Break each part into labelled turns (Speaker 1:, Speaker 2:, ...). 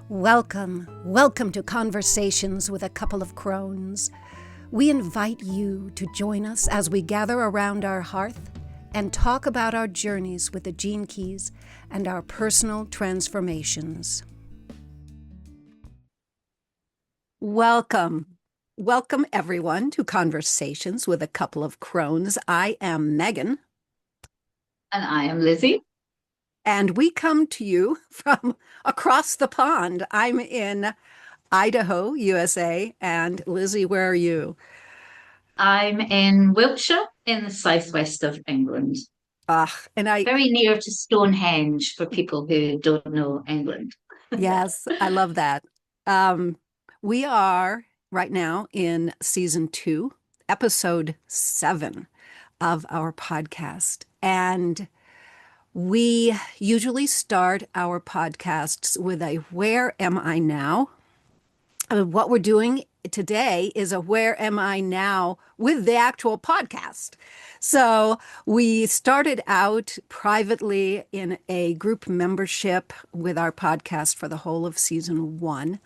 Speaker 1: Welcome to Conversations with a Couple of Crones. We invite you to join us as we gather around our hearth and talk about our journeys with the Gene Keys and our personal transformations. Welcome everyone to Conversations with a Couple of Crones. I am Meghan.
Speaker 2: And I am Lizzie.
Speaker 1: And we come to you from across the pond. I'm in Idaho, USA. And Lizzie, where are you?
Speaker 2: I'm in Wiltshire in the southwest of England. Very near to Stonehenge for people who don't know England.
Speaker 1: Yes, I love that. We are right now in season 2, episode 7 of our podcast. And we usually start our podcasts with a "Where am I now?" What we're doing today is a "Where am I now?" with the actual podcast. So we started out privately in a group membership with our podcast for the whole of season 1.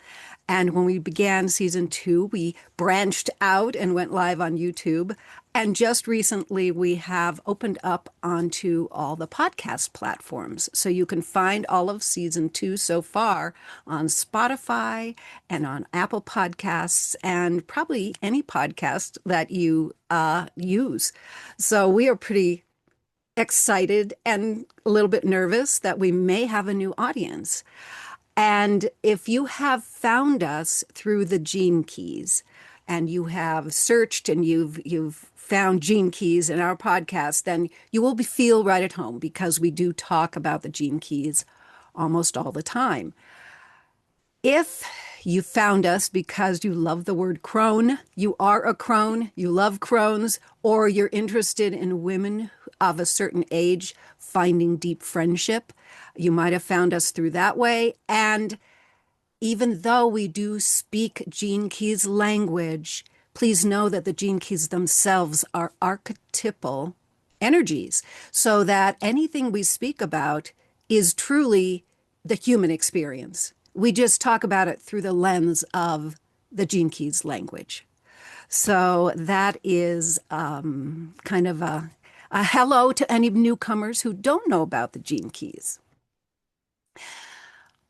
Speaker 1: And when we began season 2, we branched out and went live on YouTube. And just recently, we have opened up onto all the podcast platforms. So you can find all of season 2 so far on Spotify and on Apple Podcasts and probably any podcast that you use. So we are pretty excited and a little bit nervous that we may have a new audience. And if you have found us through the Gene Keys and you have searched and you've found Gene Keys in our podcast, then you will feel right at home because we do talk about the Gene Keys almost all the time. If you found us because you love the word crone, you are a crone, you love crones, or you're interested in women of a certain age finding deep friendship, you might have found us through that way. And even though we do speak Gene Keys language, please know that the Gene Keys themselves are archetypal energies, so that anything we speak about is truly the human experience. We just talk about it through the lens of the Gene Keys language. So that is kind of a hello to any newcomers who don't know about the Gene Keys.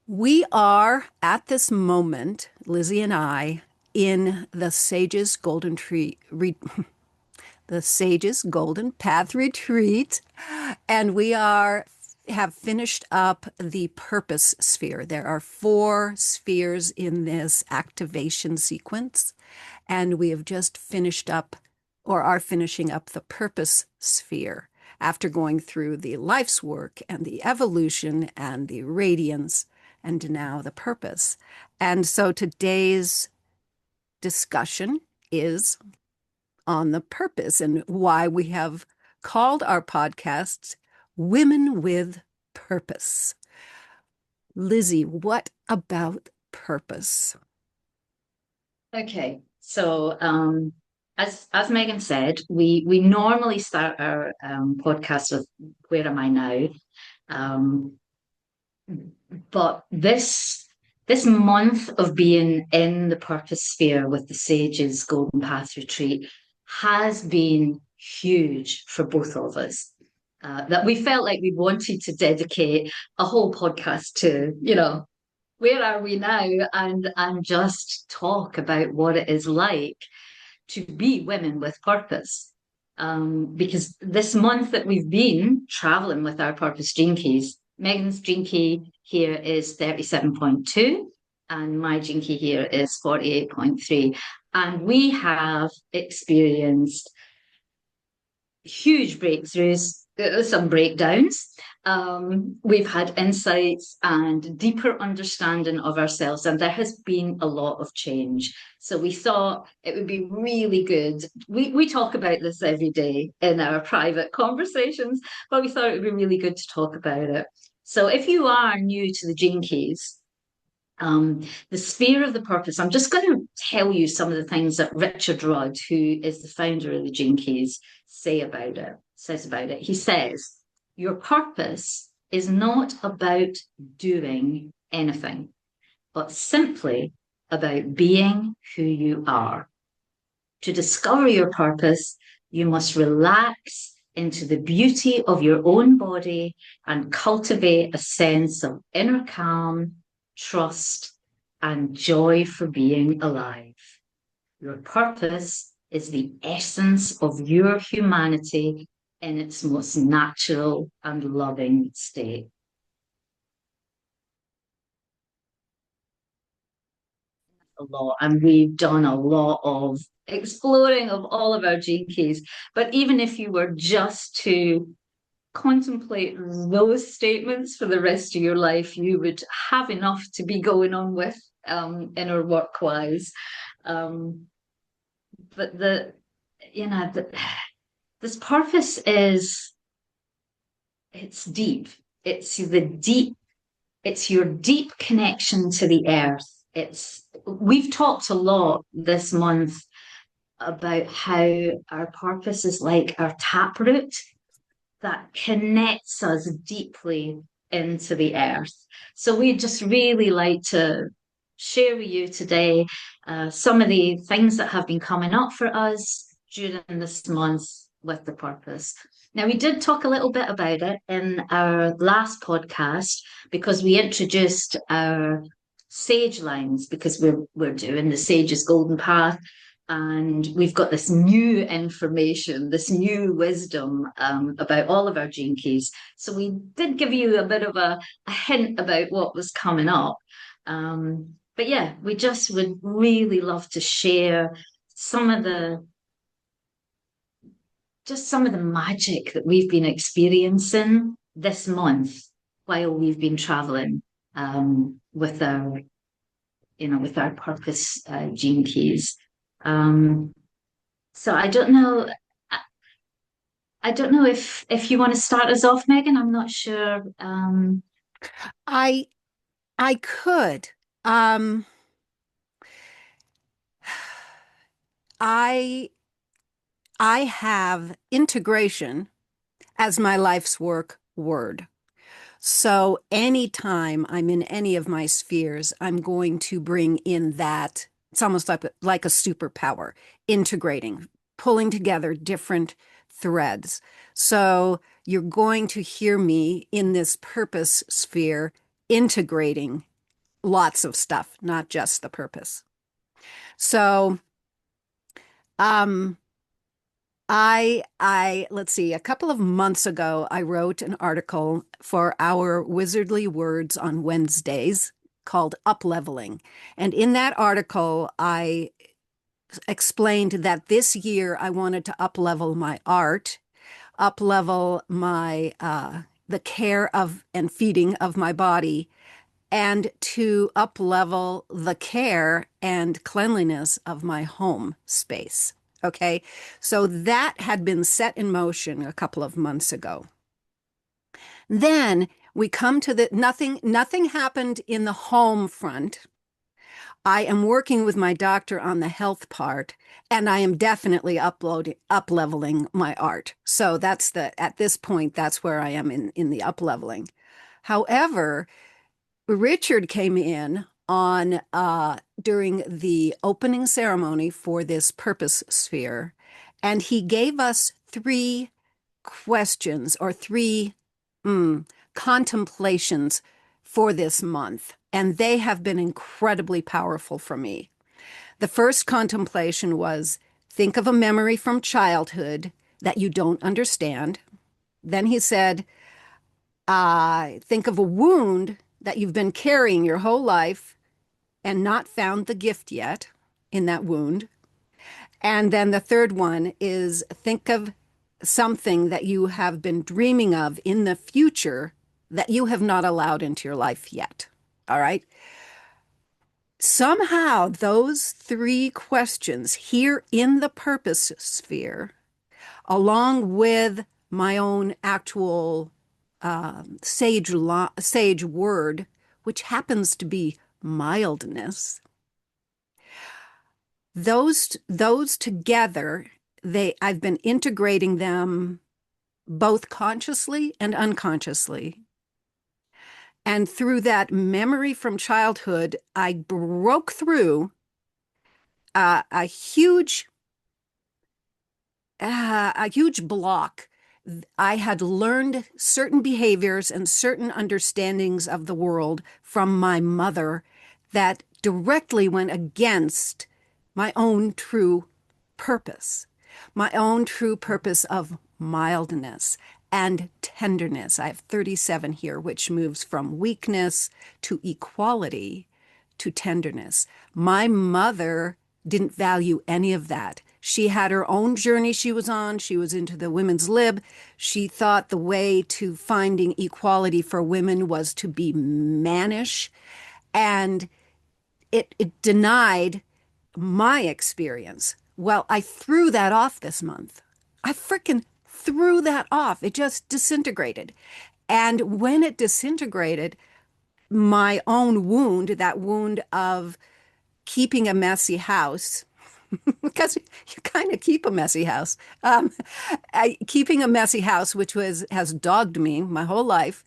Speaker 1: We are at this moment, Lizzie and I, in the Sage's Golden Path Retreat, and we have finished up the purpose sphere. There are 4 spheres in this activation sequence, and we have just finished up or are finishing up the purpose sphere after going through the life's work and the evolution and the radiance and now the purpose. And so today's discussion is on the purpose and why we have called our podcasts Women with Purpose. Lizzie, what about purpose?
Speaker 2: Okay, so as Meghan said, we normally start our podcast with "Where am I now?" But this month of being in the purpose sphere with the Sages Golden Path Retreat has been huge for both of us. That we felt like we wanted to dedicate a whole podcast to, where are we now? And just talk about what it is like to be women with purpose. Because this month that we've been traveling with our purpose Gene Keys, Meghan's Gene Key here is 37.2 and my Gene Key here is 48.3. And we have experienced huge breakthroughs, some breakdowns. We've had insights and deeper understanding of ourselves, and there has been a lot of change. So we thought it would be really good. We talk about this every day in our private conversations, but we thought it would be really good to talk about it. So if you are new to the Gene Keys, the sphere of the purpose, I'm just going to tell you some of the things that Richard Rudd, who is the founder of the Gene Keys, says about it. He says, your purpose is not about doing anything. but simply about being who you are. To discover your purpose, you must relax into the beauty of your own body and cultivate a sense of inner calm, trust, and joy for being alive. Your purpose is the essence of your humanity in its most natural and loving state. A lot, and we've done a lot of exploring of all of our gene keys. But even if you were just to contemplate those statements for the rest of your life, you would have enough to be going on with inner work wise. Um, but this purpose is it's deep. It's the deep. It's your deep connection to the earth. It's we've talked a lot this month about how our purpose is like our taproot that connects us deeply into the earth. So we just really like to share with you today some of the things that have been coming up for us during this month with the purpose. Now, we did talk a little bit about it in our last podcast because we introduced our sage lines because we're doing the Sage's Golden Path, and we've got this new information, this new wisdom about all of our gene keys. So we did give you a bit of a hint about what was coming up. But yeah, we just would really love to share some of the some of the magic that we've been experiencing this month while we've been traveling with our with our purpose gene keys. Um, so I don't know if you want to start us off, Megan. I'm not sure.
Speaker 1: I I could. Um, I I have integration as my life's work word. So anytime I'm in any of my spheres, I'm going to bring in that. It's almost like a superpower, integrating, pulling together different threads. So you're going to hear me in this purpose sphere integrating lots of stuff, not just the purpose. So, um, let's see, a couple of months ago, I wrote an article for our Wizardly Words on Wednesdays called Upleveling. And in that article, I explained that this year I wanted to uplevel my art, uplevel the care of and feeding of my body, and to uplevel the care and cleanliness of my home space. Okay, so that had been set in motion a couple of months ago. Then we come to nothing happened in the home front. I am working with my doctor on the health part, and I am definitely up-leveling my art. So at this point, that's where I am in the up-leveling. However, Richard came in on during the opening ceremony for this purpose sphere, and he gave us three questions or three contemplations for this month, and they have been incredibly powerful for me. The first contemplation was think of a memory from childhood that you don't understand. Then he said, think of a wound that you've been carrying your whole life and not found the gift yet in that wound. And then the third one is think of something that you have been dreaming of in the future that you have not allowed into your life yet. All right. Somehow, those three questions here in the purpose sphere, along with my own actual sage word, which happens to be mildness, those together, I've been integrating them both consciously and unconsciously. And through that memory from childhood, I broke through a huge block. I had learned certain behaviors and certain understandings of the world from my mother that directly went against my own true purpose, my own true purpose of mildness and tenderness. I have 37 here, which moves from weakness to equality to tenderness. My mother didn't value any of that. She had her own journey she was on. She was into the women's lib. She thought the way to finding equality for women was to be mannish. And it denied my experience. Well, I threw that off this month. I freaking threw that off. It just disintegrated. And when it disintegrated, my own wound, that wound of keeping a messy house, because you kind of keep a messy house. Keeping a messy house, which has dogged me my whole life,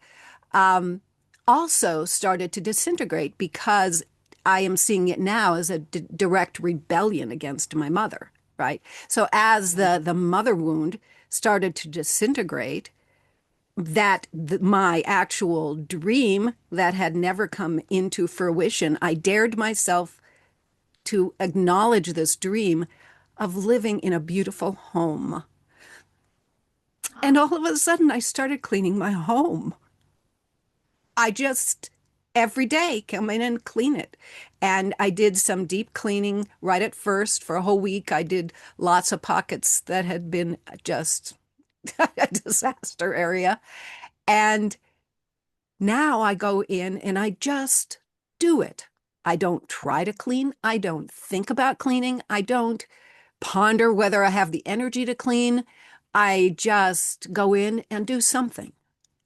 Speaker 1: also started to disintegrate because I am seeing it now as a direct rebellion against my mother, right? So as the mother wound started to disintegrate, my actual dream that had never come into fruition, I dared myself to acknowledge this dream of living in a beautiful home. And all of a sudden, I started cleaning my home. I just every day come in and clean it. And I did some deep cleaning right at first for a whole week. I did lots of pockets that had been just a disaster area. And now I go in and I just do it. I don't try to clean. I don't think about cleaning. I don't ponder whether I have the energy to clean. I just go in and do something.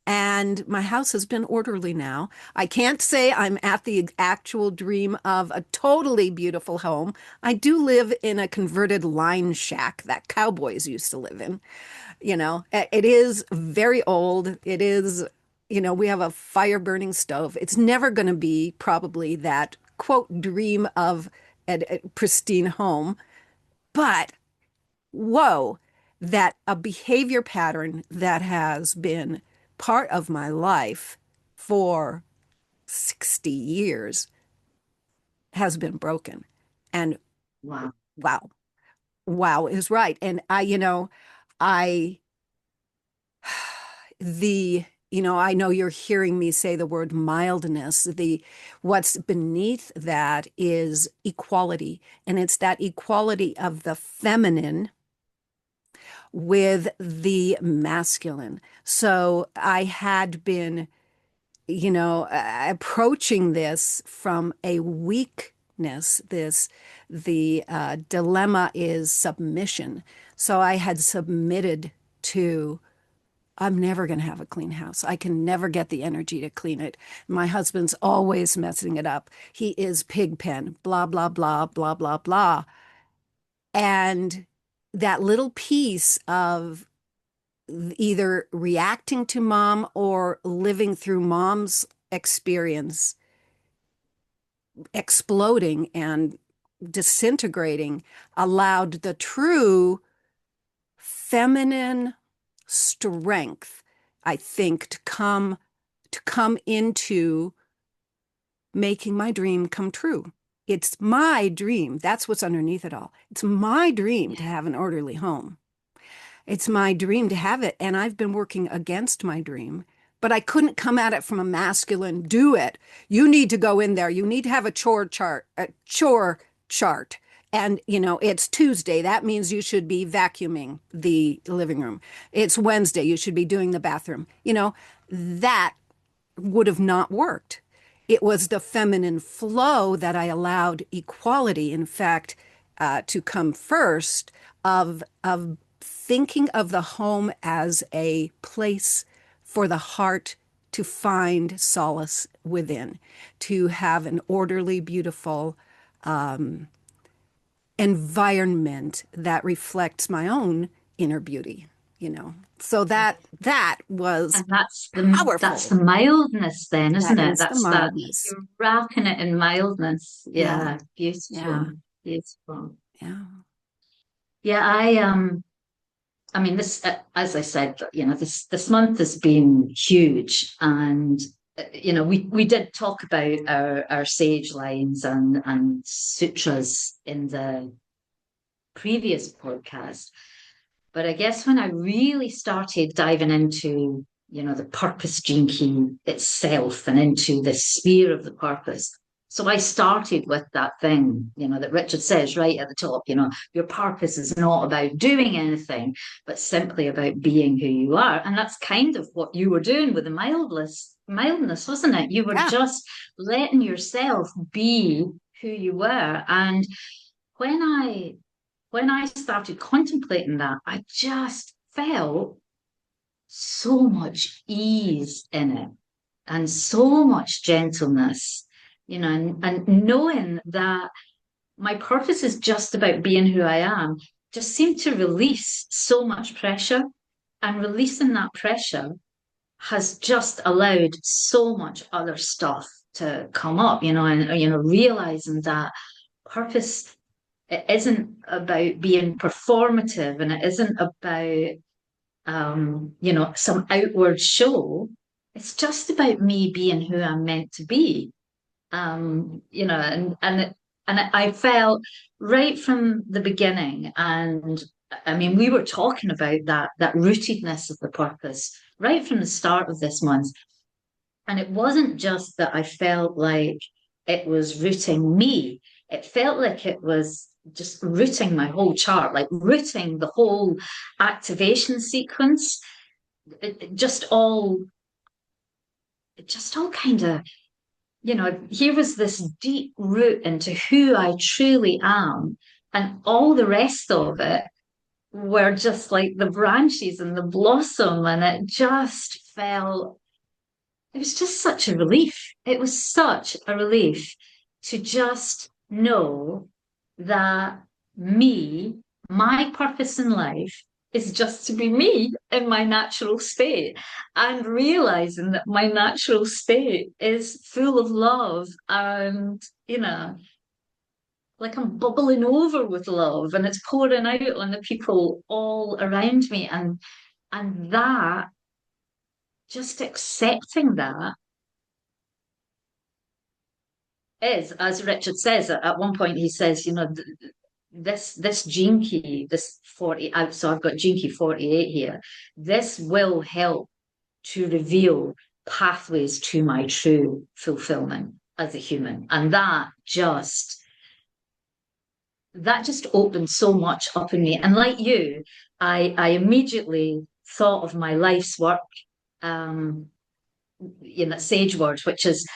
Speaker 1: And my house has been orderly now. I can't say I'm at the actual dream of a totally beautiful home. I do live in a converted line shack that cowboys used to live in. It is very old. It is, we have a fire burning stove. It's never going to be probably that quote dream of a pristine home. But whoa, that a behavior pattern that has been part of my life for 60 years has been broken. And
Speaker 2: Wow.
Speaker 1: wow, wow is right. And I, I know you're hearing me say the word mildness. What's beneath that is equality. And it's that equality of the feminine with the masculine. So I had been, approaching this from a weakness. The dilemma is submission. So I had submitted to, I'm never going to have a clean house. I can never get the energy to clean it. My husband's always messing it up. He is pig pen, blah, blah, blah, blah, blah, blah. And that little piece of either reacting to mom or living through mom's experience exploding and disintegrating allowed the true feminine strength, I think, to come into making my dream come true. It's my dream. That's what's underneath it all. It's my dream to have an orderly home. It's my dream to have it. And I've been working against my dream, but I couldn't come at it from a masculine, do it. You need to go in there. You need to have a chore chart, And, it's Tuesday. That means you should be vacuuming the living room. It's Wednesday. You should be doing the bathroom. That would have not worked. It was the feminine flow that I allowed equality, in fact, to come first of thinking of the home as a place for the heart to find solace within, to have an orderly, beautiful environment that reflects my own inner beauty. So that was
Speaker 2: And that's
Speaker 1: powerful.
Speaker 2: the mildness then, isn't
Speaker 1: That
Speaker 2: it?
Speaker 1: is the
Speaker 2: That's that
Speaker 1: mildness.
Speaker 2: you're wrapping it in mildness.
Speaker 1: Yeah.
Speaker 2: Yeah,
Speaker 1: Yeah.
Speaker 2: beautiful. Beautiful.
Speaker 1: Yeah.
Speaker 2: Yeah, I mean this as I said, this month has been huge, and we did talk about our sage lines and sutras in the previous podcast. But I guess when I really started diving into, the purpose gene key itself and into the sphere of the purpose. So I started with that thing, that Richard says right at the top, your purpose is not about doing anything, but simply about being who you are. And that's kind of what you were doing with the mildness, wasn't it? You were
Speaker 1: Yeah.
Speaker 2: just letting yourself be who you were. And when I when I started contemplating that, I just felt so much ease in it and so much gentleness, and knowing that my purpose is just about being who I am just seemed to release so much pressure. And releasing that pressure has just allowed so much other stuff to come up, and realizing that purpose, it isn't about being performative, and it isn't about some outward show. It's just about me being who I'm meant to be. And I felt right from the beginning, and I mean, we were talking about that rootedness of the purpose right from the start of this month. And it wasn't just that I felt like it was rooting me. It felt like it was just rooting my whole chart, like rooting the whole activation sequence. It just all kind of, here was this deep root into who I truly am. And all the rest of it were just like the branches and the blossom. And it was just such a relief. It was such a relief to just know that my purpose in life is just to be me in my natural state, and realizing that my natural state is full of love, and, like I'm bubbling over with love, and it's pouring out on the people all around me. And that, just accepting that, is, as Richard says, at one point he says, this gene key, this 40 out, so I've got gene key 48 here. This will help to reveal pathways to my true fulfillment as a human. And that just opened so much up in me. And like you, I immediately thought of my life's work, um, in that sage word, which is,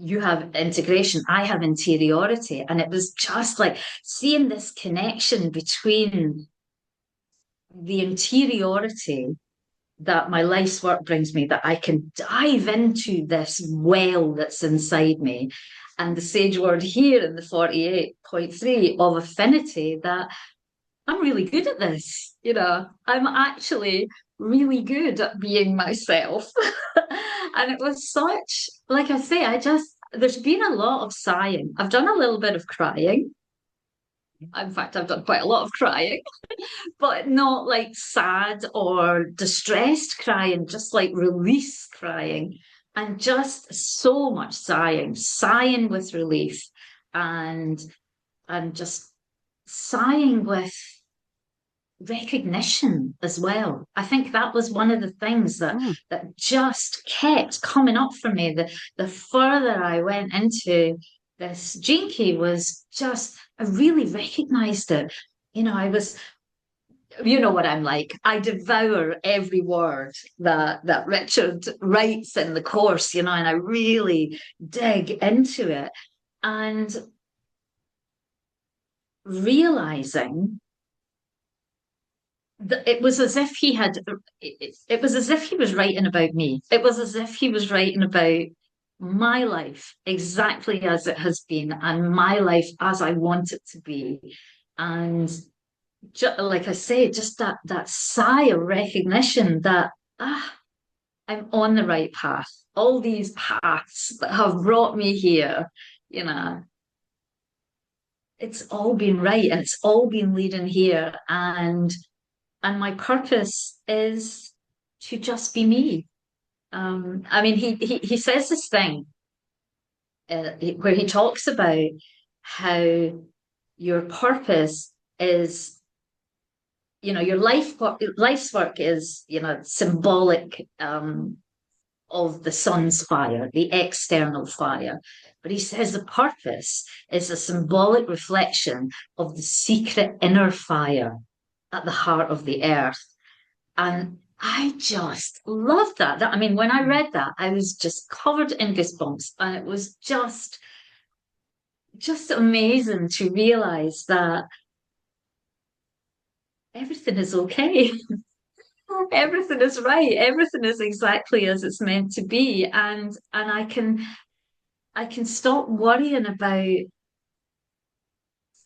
Speaker 2: you have integration, I have interiority. And it was just like seeing this connection between the interiority that my life's work brings me, that I can dive into this well that's inside me, and the sage word here in the 48.3 of affinity, that I'm really good at this. I'm actually really good at being myself. And it was such, like I say, there's been a lot of sighing. I've done a little bit of crying. In fact, I've done quite a lot of crying, but not like sad or distressed crying, just like release crying, and just so much sighing with relief, and just sighing with recognition as well. I think that was one of the things that
Speaker 1: Mm.
Speaker 2: that just kept coming up for me. The further I went into this gene key, was just, I really recognized it. I was, what I'm like. I devour every word that Richard writes in the course, and I really dig into it, and realizing it was as if it was as if he was writing about me. It was as if he was writing about my life exactly as it has been, and my life as I want it to be. And like I say, just that sigh of recognition that I'm on the right path. All these paths that have brought me here, you know, it's all been right and it's all been leading here. And my purpose is to just be me. I mean, he says this thing where he talks about how your purpose is, your life's work is, symbolic of the sun's fire, the external fire. But he says the purpose is a symbolic reflection of the secret inner fire at the heart of the earth. And I just love that. I mean, when I read that, I was just covered in goosebumps, and it was just amazing to realize that everything is okay. Everything is right. Everything is exactly as it's meant to be. And I can stop worrying about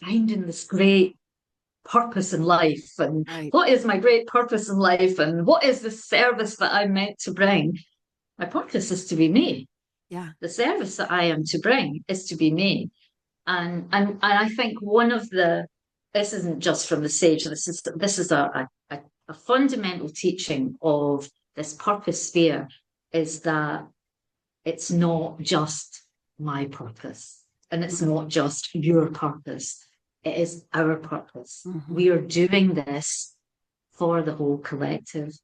Speaker 2: finding this great purpose in life and
Speaker 1: Right.
Speaker 2: what is my great purpose in life and what is the service that I'm meant to bring. My purpose is to be me.
Speaker 1: Yeah.
Speaker 2: The service that I am to bring is to be me. And I think one of the this isn't just from the sage. This is a fundamental teaching of this purpose sphere is that it's not just my purpose and it's not just your purpose. It is our purpose.
Speaker 1: Mm-hmm.
Speaker 2: We are doing this for the whole collective.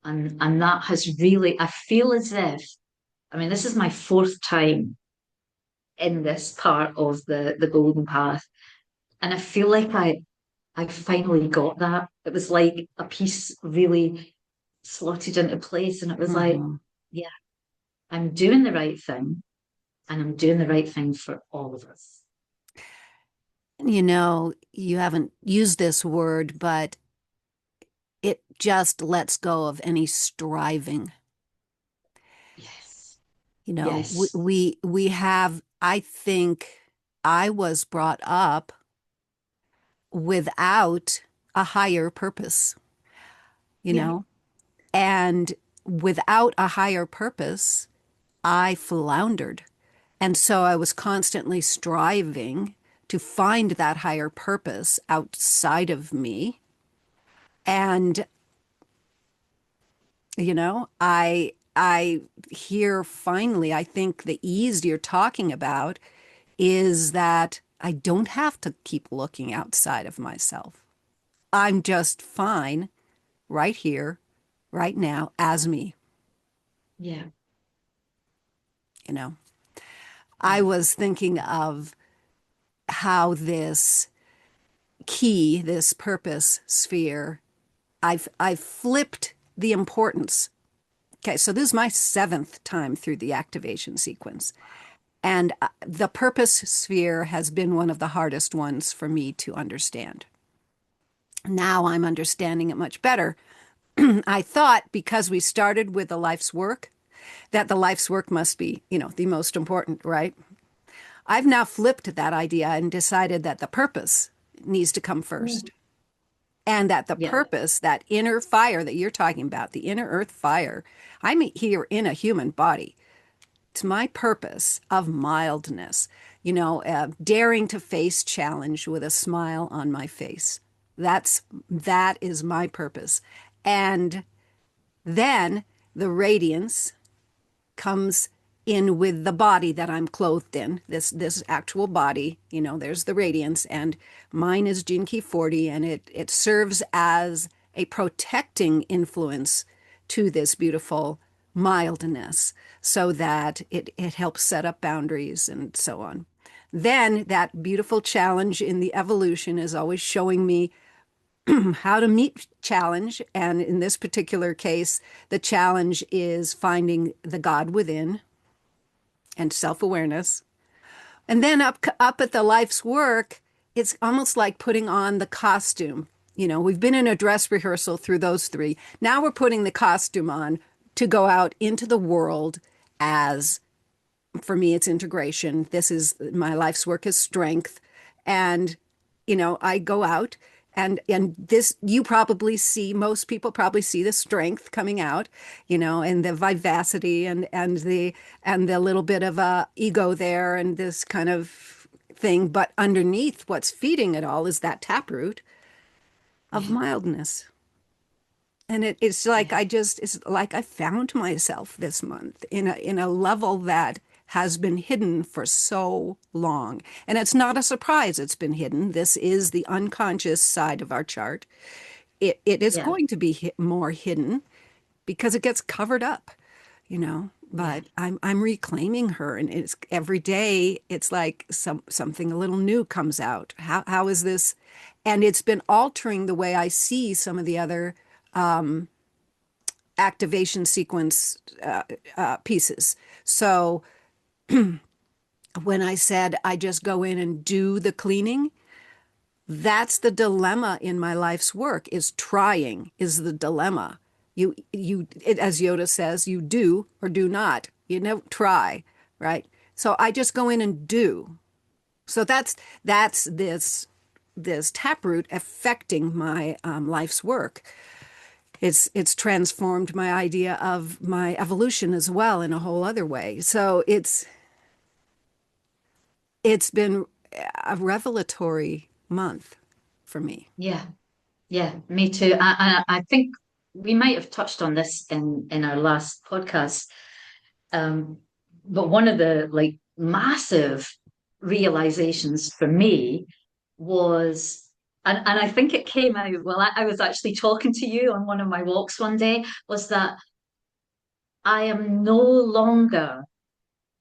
Speaker 2: And that has really, I feel as if, I mean, this is my fourth time in this part of the golden path. And I feel like I finally got that. It was like a piece really slotted into place. And it was like,
Speaker 1: Mm-hmm.
Speaker 2: yeah, I'm doing the right thing and I'm doing the right thing for all of us.
Speaker 1: You haven't used this word, but it just lets go of any striving.
Speaker 2: Yes.
Speaker 1: We,
Speaker 2: Yes.
Speaker 1: we have, I think I was brought up without a higher purpose, you
Speaker 2: Yeah.
Speaker 1: know, and without a higher purpose, I floundered. And so I was constantly striving to find that higher purpose outside of me. And, I hear finally, I think the ease you're talking about is that I don't have to keep looking outside of myself. I'm just fine right here, right now, as me,
Speaker 2: Yeah.
Speaker 1: you know. I
Speaker 2: Yeah.
Speaker 1: was thinking of how this key, this purpose sphere, I've flipped the importance. Okay, so this is my seventh time through the activation sequence. And the purpose sphere has been one of the hardest ones for me to understand. Now I'm understanding it much better. I thought because we started with the life's work, that the life's work must be, the most important, right? I've now flipped that idea and decided that the purpose needs to come
Speaker 2: Mm.
Speaker 1: first. And that the
Speaker 2: Yeah.
Speaker 1: purpose, that inner fire that you're talking about, the inner earth fire, I'm here in a human body. It's my purpose of mildness, daring to face challenge with a smile on my face. That is my purpose. And then the radiance comes in with the body that I'm clothed in, this actual body, there's the radiance, and mine is Gene Key 40, and it serves as a protecting influence to this beautiful mildness so that it helps set up boundaries and so on. Then that beautiful challenge in the evolution is always showing me how to meet challenge. And in this particular case, the challenge is finding the God within and self-awareness. And then up at the life's work, it's almost like putting on the costume. We've been in a dress rehearsal through those three. Now we're putting the costume on to go out into the world as, for me, it's integration. This is my life's work is strength. And, I go out And this, you probably see, most people probably see the strength coming out, and the vivacity and the little bit of a ego there and this kind of thing. But underneath, what's feeding it all is that taproot of
Speaker 2: Yeah.
Speaker 1: mildness. And it's like
Speaker 2: Yeah.
Speaker 1: it's like I found myself this month in a level that has been hidden for so long. And it's not a surprise it's been hidden. This is the unconscious side of our chart. It is
Speaker 2: Yeah.
Speaker 1: going to be more hidden because it gets covered up.
Speaker 2: Yeah.
Speaker 1: But I'm reclaiming her, and it's every day it's like something a little new comes out. How is this? And it's been altering the way I see some of the other activation sequence pieces. So when I said I just go in and do the cleaning, that's the dilemma in my life's work. Is trying is the dilemma. As Yoda says, you do or do not. You never try, right? So I just go in and do. So that's this taproot affecting my life's work. It's transformed my idea of my evolution as well in a whole other way. So it's been a revelatory month for me.
Speaker 2: Yeah. Yeah. Me too. I think we might have touched on this in our last podcast. Um, but one of the like massive realizations for me was, and I think it came out well, I was actually talking to you on one of my walks one day, was that I am no longer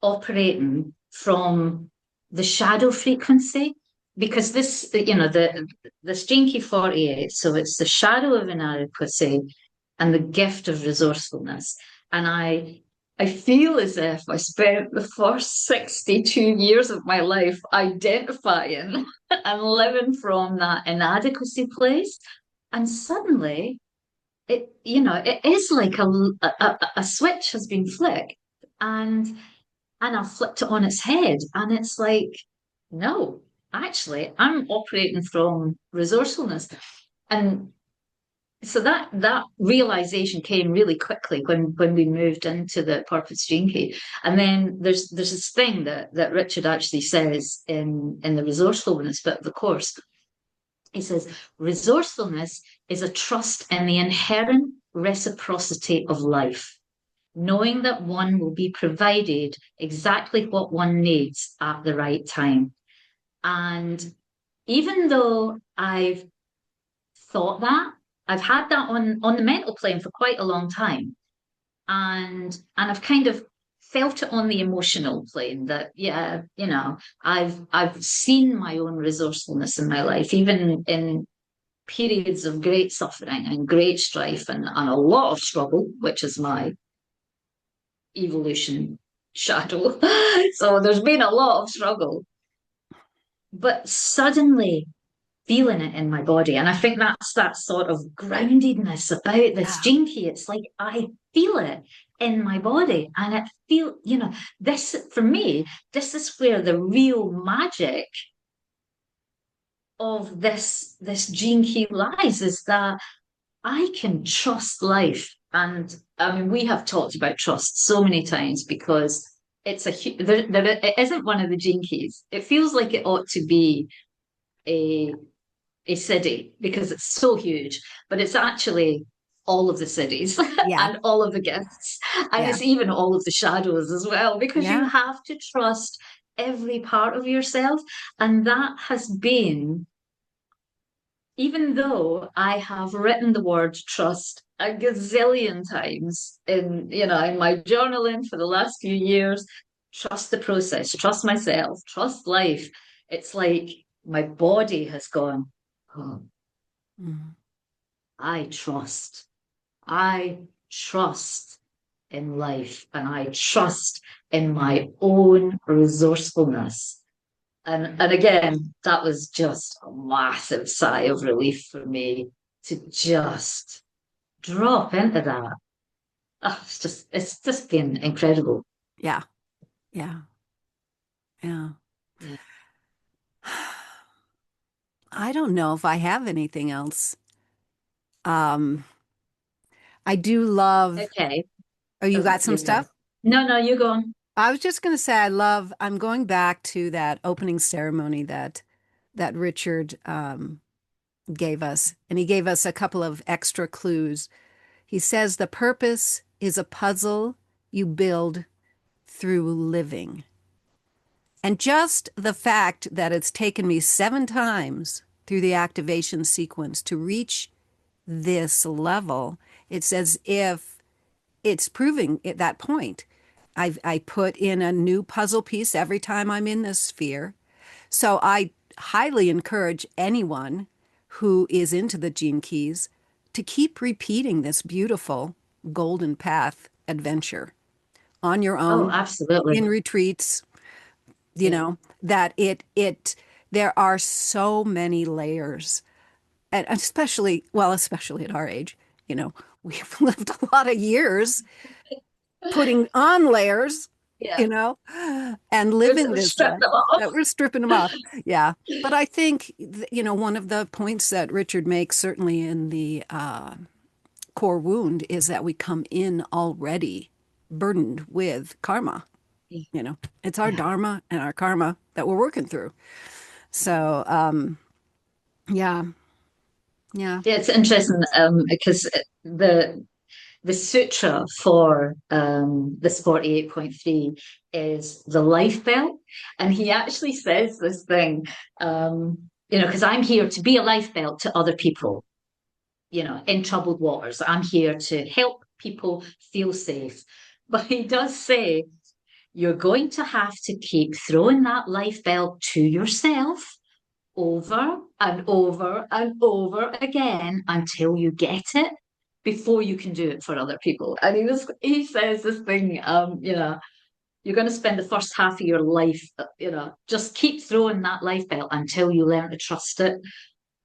Speaker 2: operating from the shadow frequency because this Gene Key 48, so it's the shadow of inadequacy and the gift of resourcefulness. And I feel as if I spent the first 62 years of my life identifying and living from that inadequacy place. And suddenly it is like a switch has been flicked. And I flipped it on its head. And it's like, no, actually, I'm operating from resourcefulness. And so that realization came really quickly when we moved into the purpose gene key. And then there's this thing that Richard actually says in the resourcefulness bit of the course. He says, resourcefulness is a trust in the inherent reciprocity of life, knowing that one will be provided exactly what one needs at the right time. And even though I've thought that, I've had that on the mental plane for quite a long time. And I've kind of felt it on the emotional plane that, yeah, I've seen my own resourcefulness in my life, even in periods of great suffering and great strife and a lot of struggle, which is my evolution shadow. So there's been a lot of struggle, but suddenly feeling it in my body. And I think that's that sort of groundedness about this
Speaker 1: Yeah.
Speaker 2: gene key. It's like I feel it in my body. And it this for me, this is where the real magic of this gene key lies, is that I can trust life. And I mean, we have talked about trust so many times because it isn't one of the gene keys. It feels like it ought to be a a city because it's so huge, but it's actually all of the cities
Speaker 1: Yeah.
Speaker 2: and all of the gifts. And
Speaker 1: Yeah.
Speaker 2: it's even all of the shadows as well, because you
Speaker 1: Yeah.
Speaker 2: have to trust every part of yourself. And that has been, even though I have written the word trust a gazillion times in my journaling for the last few years, trust the process, trust myself, trust life. It's like my body has gone, oh,
Speaker 1: Mm.
Speaker 2: I trust. I trust in life and I trust in my own resourcefulness. And again, that was just a massive sigh of relief for me to just drop into that. Oh, it's just been incredible.
Speaker 1: Yeah. Yeah. Yeah.
Speaker 2: Yeah.
Speaker 1: I don't know if I have anything else. Um, I do love,
Speaker 2: Okay.
Speaker 1: oh, you got some
Speaker 2: You go.
Speaker 1: stuff?
Speaker 2: No, no, you go on.
Speaker 1: I was just going to say, I'm going back to that opening ceremony that Richard gave us, and he gave us a couple of extra clues. He says the purpose is a puzzle you build through living. And just the fact that it's taken me 7 times through the activation sequence to reach this level, it's as if it's proving at that point. I put in a new puzzle piece every time I'm in this sphere. So I highly encourage anyone who is into the Gene Keys to keep repeating this beautiful golden path adventure on your
Speaker 2: Oh,
Speaker 1: own,
Speaker 2: absolutely.
Speaker 1: in retreats, you
Speaker 2: Yeah.
Speaker 1: know, that it there are so many layers, and especially at our age, you know, we've lived a lot of years putting on layers,
Speaker 2: Yeah.
Speaker 1: and
Speaker 2: There's
Speaker 1: living
Speaker 2: a
Speaker 1: this
Speaker 2: strip
Speaker 1: life
Speaker 2: them off.
Speaker 1: that we're stripping them off. Yeah. But I think, one of the points that Richard makes, certainly in the core wound, is that we come in already burdened with karma.
Speaker 2: Yeah.
Speaker 1: It's our
Speaker 2: Yeah.
Speaker 1: dharma and our karma that we're working through. So, yeah, yeah,
Speaker 2: Yeah, it's interesting because the sutra for this 48.3 is the life belt. And he actually says this thing, because I'm here to be a life belt to other people, in troubled waters. I'm here to help people feel safe. But he does say, you're going to have to keep throwing that life belt to yourself over and over and over again until you get it before you can do it for other people. And he says this thing, you're going to spend the first half of your life, just keep throwing that life belt until you learn to trust it.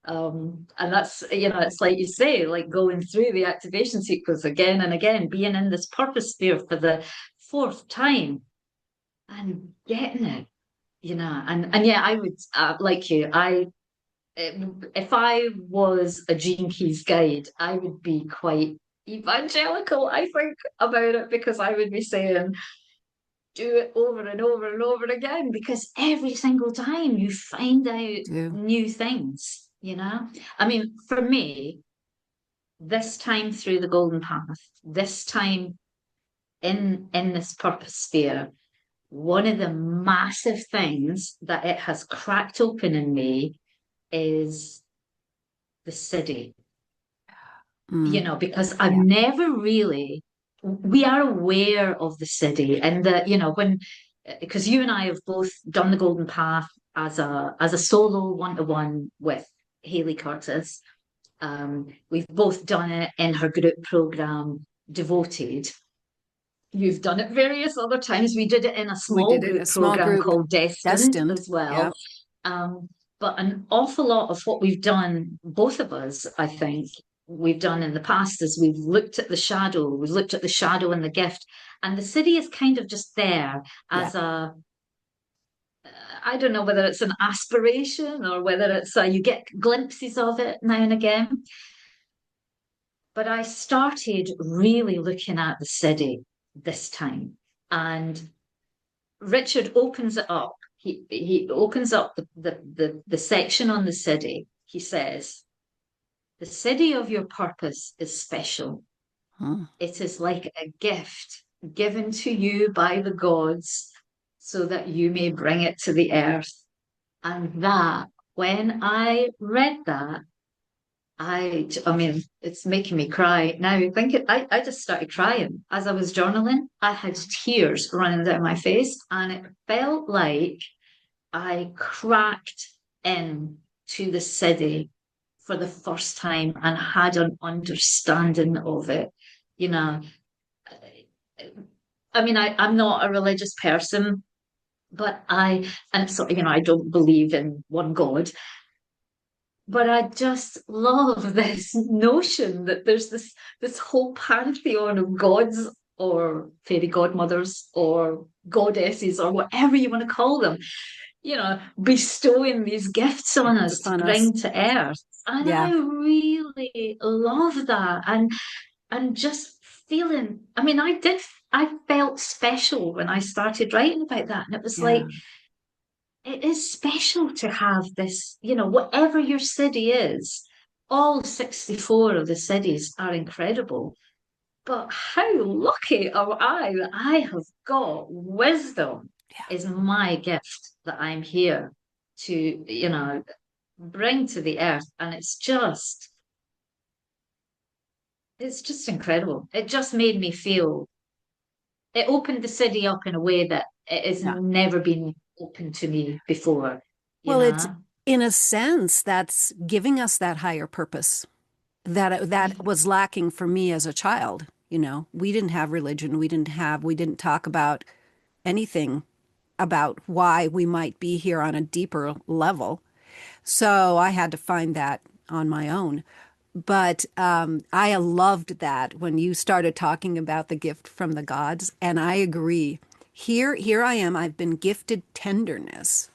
Speaker 2: And that's, it's like you say, like going through the activation sequence again and again, being in this purpose sphere for the fourth time and getting it, and yeah, I would, like you, if I was a Gene Keys guide, I would be quite evangelical, I think, about it, because I would be saying, do it over and over and over again, because every single time you find out
Speaker 1: do.
Speaker 2: new things. I mean, for me, this time through the golden path, this time in this purpose sphere, one of the massive things that it has cracked open in me is the city.
Speaker 1: Mm,
Speaker 2: Because I've
Speaker 1: yeah,
Speaker 2: never really, we are aware of the city and that, because you and I have both done the Golden Path as a solo one-to-one with Haley Curtis. We've both done it in her group program, Devoted. You've done it various other times. We did it in a
Speaker 1: we
Speaker 2: small
Speaker 1: did it
Speaker 2: group
Speaker 1: a small
Speaker 2: program
Speaker 1: group,
Speaker 2: called Destined
Speaker 1: destined.
Speaker 2: as well.
Speaker 1: Yeah,
Speaker 2: Um, but an awful lot of what we've done, both of us, I think, we've done in the past is we've looked at the shadow, we've looked at the shadow and the gift, and the city is kind of just there
Speaker 1: yeah.
Speaker 2: as I don't know whether it's an aspiration or whether it's you get glimpses of it now and again. But I started really looking at the city this time, and Richard opens it up. He opens up the section on the city. He says, the city of your purpose is special.
Speaker 1: Hmm.
Speaker 2: It is like a gift given to you by the gods so that you may bring it to the earth. And that, when I read that, I mean, it's making me cry now. I just started crying as I was journaling. I had tears running down my face, and it felt like I cracked in to the city for the first time and had an understanding of it. You know, I mean, I'm not a religious person, but and so, I don't believe in one God, but I just love this notion that there's this whole pantheon of gods or fairy godmothers or goddesses or whatever you want to call them, bestowing these gifts on us to
Speaker 1: on us.
Speaker 2: bring to earth. And
Speaker 1: Yeah.
Speaker 2: I really love that. And just feeling, I mean, I felt special when I started writing about that. And it was like,
Speaker 1: Yeah.
Speaker 2: it is special to have this, whatever your city is, all 64 of the cities are incredible. But how lucky am I that I have got wisdom
Speaker 1: Yeah.
Speaker 2: is my gift that I'm here to, bring to the earth. And it's just incredible. It just made me feel, it opened the city up in a way that it has
Speaker 1: Yeah.
Speaker 2: never been open to me before, you
Speaker 1: Well, it's
Speaker 2: know?
Speaker 1: in a sense that's giving us that higher purpose that was lacking for me as a child. We didn't have religion. We didn't talk about anything about why we might be here on a deeper level. So I had to find that on my own. But I loved that when you started talking about the gift from the gods, and I agree. Here I am. I've been gifted tenderness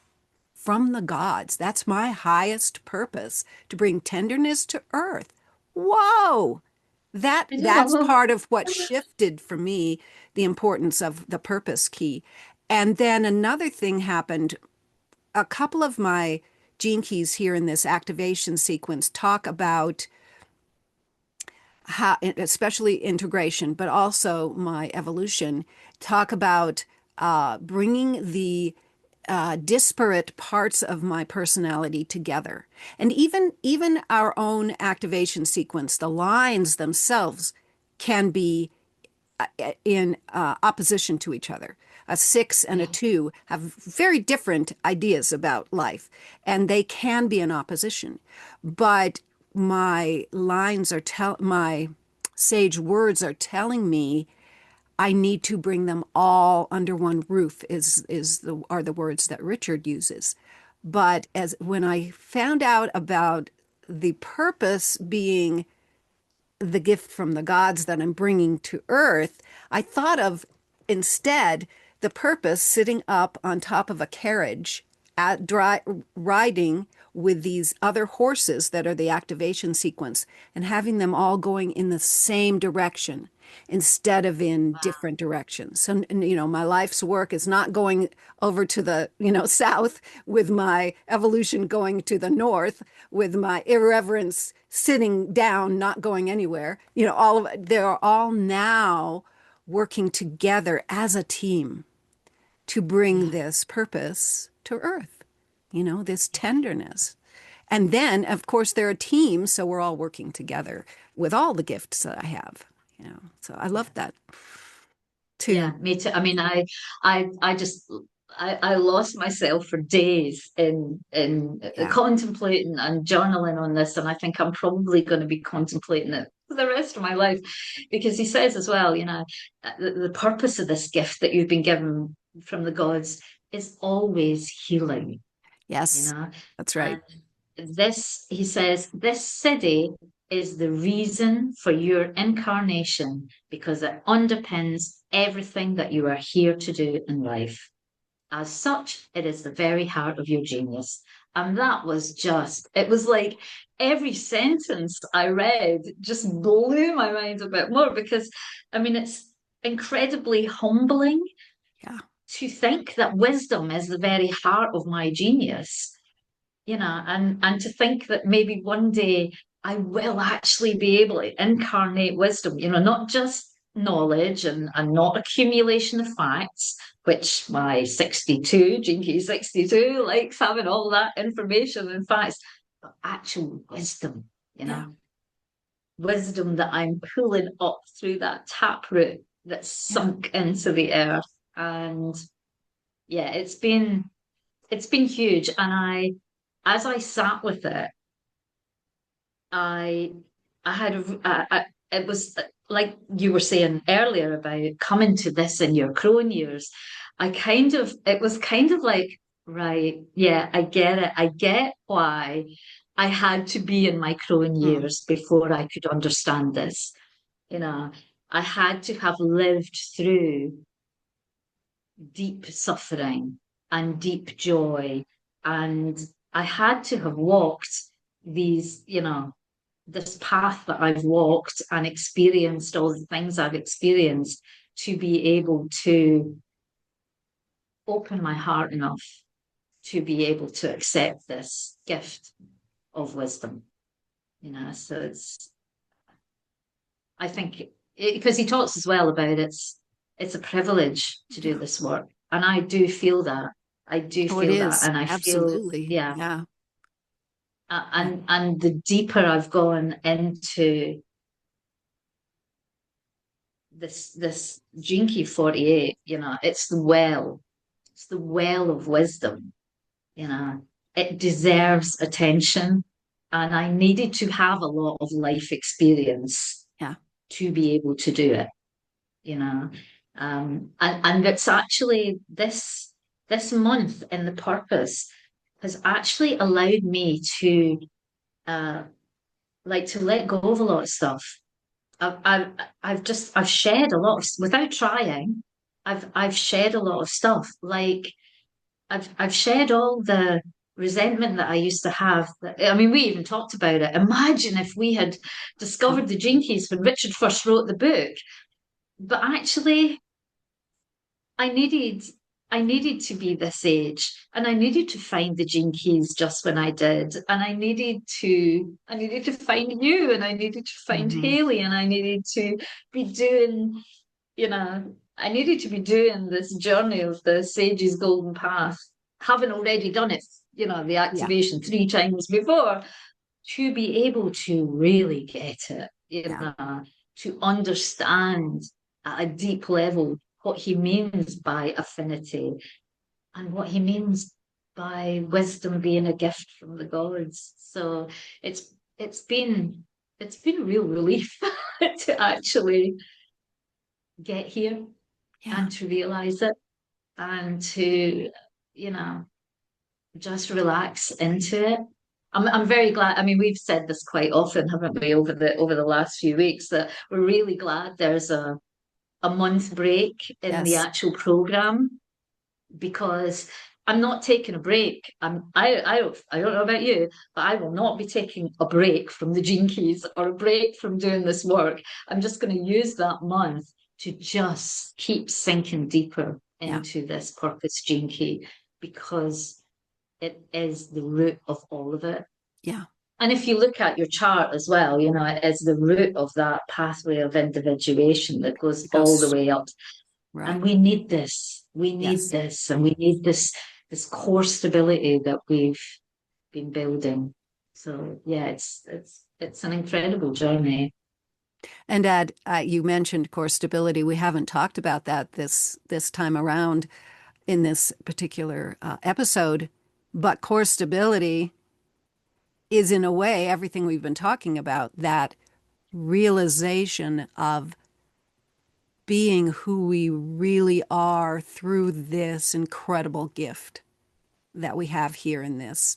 Speaker 1: from the gods. That's my highest purpose, to bring tenderness to earth. Whoa!
Speaker 2: I
Speaker 1: That's
Speaker 2: know.
Speaker 1: part of what shifted for me the importance of the purpose key. And then another thing happened. A couple of my gene keys here in this activation sequence talk about how, especially integration, but also my evolution, talk about bringing the disparate parts of my personality together. And even our own activation sequence, the lines themselves can be in opposition to each other. A six and a
Speaker 2: Yeah.
Speaker 1: two have very different ideas about life, and they can be in opposition. But my sage words are telling me I need to bring them all under one roof. Are the words that Richard uses. But as when I found out about the purpose being the gift from the gods that I'm bringing to earth, I thought of instead the purpose sitting up on top of a carriage riding with these other horses that are the activation sequence and having them all going in the same direction instead of in different directions. So, my life's work is not going over to the, south, with my evolution going to the north, with my irreverence sitting down, not going anywhere. They're all now working together as a team to bring
Speaker 2: Yeah.
Speaker 1: this purpose to earth, this tenderness. And then, of course, they're a team, so we're all working together with all the gifts that I have, So I love that
Speaker 2: Yeah,
Speaker 1: too.
Speaker 2: me too. I mean, I just, I lost myself for days in
Speaker 1: Yeah.
Speaker 2: contemplating and journaling on this, and I think I'm probably going to be contemplating it for the rest of my life, because he says as well, the purpose of this gift that you've been given from the gods is always healing, you
Speaker 1: Yes,
Speaker 2: know,
Speaker 1: that's right.
Speaker 2: and he says, this city is the reason for your incarnation because it underpins everything that you are here to do in life. As such, it is the very heart of your genius. And that was it was like every sentence I read just blew my mind a bit more because, I mean, it's incredibly humbling
Speaker 1: Yeah.
Speaker 2: to think that wisdom is the very heart of my genius, and to think that maybe one day I will actually be able to incarnate wisdom, not just knowledge and not accumulation of facts, which my 62, Jinky 62, likes having all that information and facts, but actual wisdom,
Speaker 1: Yeah.
Speaker 2: wisdom that I'm pulling up through that taproot that's
Speaker 1: Yeah.
Speaker 2: sunk into the earth. And yeah, it's been huge. And as I sat with it, I I had it was like you were saying earlier about coming to this in your crone years. It was kind of like, right, yeah, I get it. I get why I had to be in my crone
Speaker 1: Mm.
Speaker 2: years before I could understand this. You know, I had to have lived through deep suffering and deep joy. And I had to have walked these, this path that I've walked and experienced all the things I've experienced to be able to open my heart enough to be able to accept this gift of wisdom. So I think, because he talks as well about it's a privilege to do
Speaker 1: Yeah.
Speaker 2: this work. And I do feel that. I do
Speaker 1: Oh, it
Speaker 2: feel that.
Speaker 1: is.
Speaker 2: And I feel,
Speaker 1: Absolutely.
Speaker 2: yeah.
Speaker 1: Yeah. Yeah.
Speaker 2: And the deeper I've gone into this Jinky 48, it's the well of wisdom, it deserves attention. And I needed to have a lot of life experience
Speaker 1: Yeah.
Speaker 2: to be able to do it, you know. And it's actually this month in the purpose has actually allowed me to uh to let go of a lot of stuff. I've shed a lot of without trying. I've shed a lot of stuff. Like I've shed all the resentment that I used to have. I mean, we even talked about it. Imagine if we had
Speaker 1: Oh,
Speaker 2: discovered the Jinkies when Richard first wrote the book. But actually, I needed I needed to be this age, and I needed to find the Gene Keys just when I did, and I needed to find you, and I needed to find
Speaker 1: hmm.
Speaker 2: Haley, and I needed to be doing, I needed to be doing this journey of the Sage's Golden Path, having already done it, the
Speaker 1: Yeah.
Speaker 2: activation 3 times before, to be able to really get it,
Speaker 1: Yeah.
Speaker 2: to understand at a deep level what he means by affinity and what he means by wisdom being a gift from the gods. So it's it's been it's been a real relief to actually get here
Speaker 1: Yeah.
Speaker 2: and to realize it and to, you know, just relax into it. I'm very glad. I mean, we've said this quite often, haven't we, over the last few weeks, that we're really glad there's a month break in the
Speaker 1: Yes.
Speaker 2: actual program, because I'm not taking a break. I don't know about you, but I will not be taking a break from the Gene Keys or a break from doing this work. I'm just going to use that month to just keep sinking deeper
Speaker 1: Yeah.
Speaker 2: into this purpose Gene Key, because it is the root of all of it.
Speaker 1: Yeah.
Speaker 2: And if you look at your chart as well, it is the root of that pathway of individuation that goes
Speaker 1: It
Speaker 2: all the
Speaker 1: goes
Speaker 2: way up.
Speaker 1: right.
Speaker 2: And we need this. We need
Speaker 1: Yes.
Speaker 2: this, and we need this core stability that we've been building. So yeah, it's an incredible journey.
Speaker 1: And Ed, you mentioned core stability. We haven't talked about that this time around in this particular episode, but core stability is in a way everything we've been talking about, that realization of being who we really are through this incredible gift that we have here in this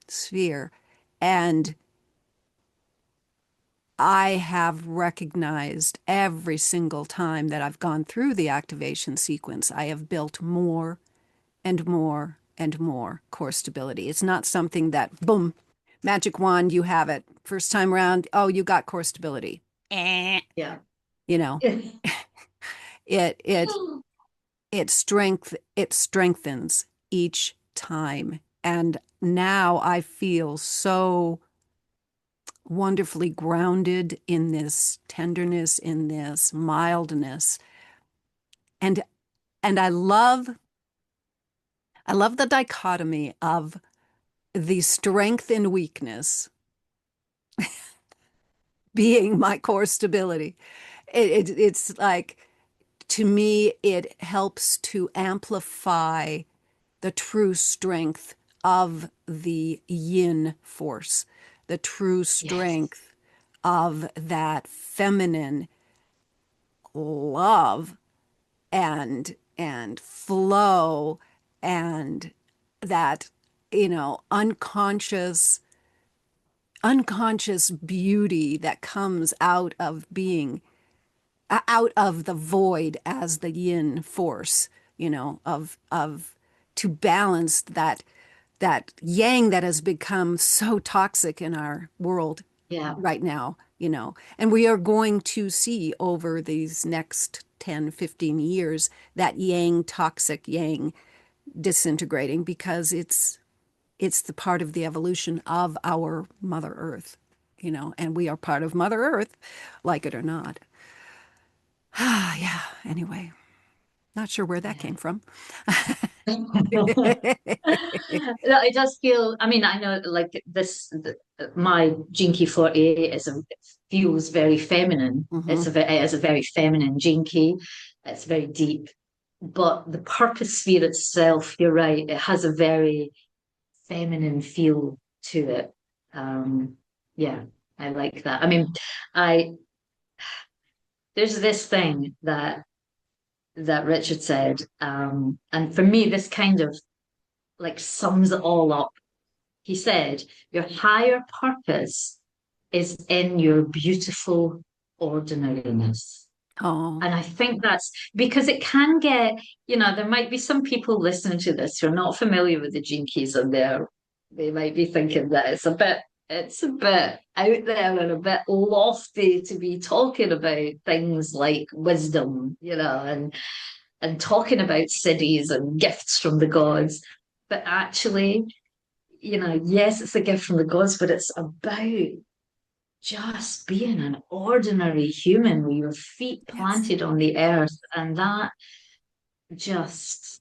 Speaker 1: sphere. And I have recognized every single time that I've gone through the activation sequence, I have built more and more and more core stability. It's not something that, boom, magic wand, you have it. First time around, oh, you got core stability. Eh.
Speaker 2: Yeah.
Speaker 1: You know, it it it strengthens each time. And now I feel so wonderfully grounded in this tenderness, in this mildness. And and I love the dichotomy of the strength and weakness being my core stability. It's like, to me, it helps to amplify the true strength of the yin force, the true
Speaker 2: Yes.
Speaker 1: strength of that feminine love and flow, and that, unconscious beauty that comes out of being out of the void as the yin force, of to balance that yang that has become so toxic in our world
Speaker 2: Yeah.
Speaker 1: right now, and we are going to see over these next 10, 15 years that toxic yang disintegrating because it's the part of the evolution of our Mother Earth, and we are part of Mother Earth, like it or not. Yeah, anyway, not sure where that
Speaker 2: Yeah.
Speaker 1: came from.
Speaker 2: No, it does feel, I mean, I know like my Jinky 48 feels very feminine.
Speaker 1: Hmm.
Speaker 2: It is a very feminine Jinky. It's very deep. But the purpose sphere itself, you're right, it has a very feminine feel to it. Um, yeah, I like that. I mean, I there's this thing that Richard said, and for me, this kind of like sums it all up. He said, "Your higher purpose is in your beautiful ordinariness."
Speaker 1: Oh,
Speaker 2: And I think that's because it can get, there might be some people listening to this who are not familiar with the Gene Keys and they might be thinking that it's a bit out there and a bit lofty to be talking about things like wisdom, and talking about cities and gifts from the gods. But actually, yes, it's a gift from the gods, but it's about just being an ordinary human with your feet
Speaker 1: yes.
Speaker 2: planted on the earth. And just,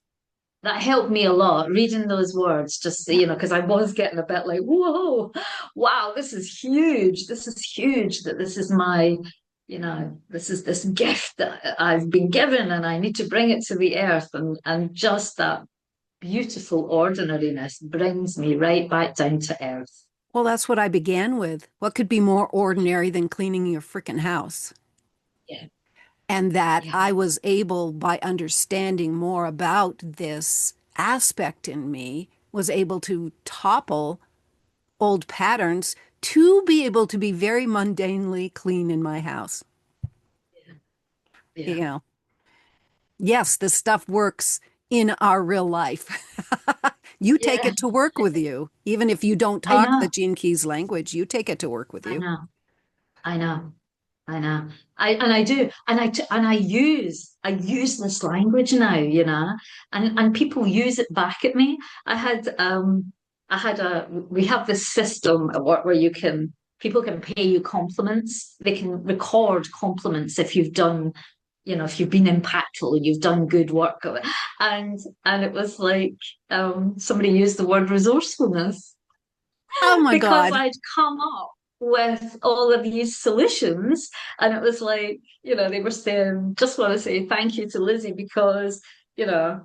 Speaker 2: that helped me a lot reading those words, just,
Speaker 1: Yeah.
Speaker 2: because I was getting a bit like, whoa, wow, this is huge. This is huge that this is this is this gift that I've been given and I need to bring it to the earth. And just that beautiful ordinariness brings me right back down to earth.
Speaker 1: Well, that's what I began with. What could be more ordinary than cleaning your freaking house?
Speaker 2: Yeah,
Speaker 1: And that
Speaker 2: yeah,
Speaker 1: I was able, by understanding more about this aspect in me, was able to topple old patterns to be able to be very mundanely clean in my house. You
Speaker 2: yeah.
Speaker 1: know, yes, this stuff works in our real life. You take
Speaker 2: Yeah,
Speaker 1: it to work with you. Even if you don't
Speaker 2: I
Speaker 1: talk the
Speaker 2: know,
Speaker 1: Gene Keys language, you take it to work with
Speaker 2: I
Speaker 1: you.
Speaker 2: know, I know. I know. I do, and I use this language now, and people use it back at me. I had we have this system at work where people can pay you compliments. They can record compliments if you've done, if you've been impactful and you've done good work. And it was like somebody used the word resourcefulness
Speaker 1: Oh my
Speaker 2: because
Speaker 1: God.
Speaker 2: I'd come up with all of these solutions. And it was like, they were saying, just want to say thank you to Lizzie because, you know,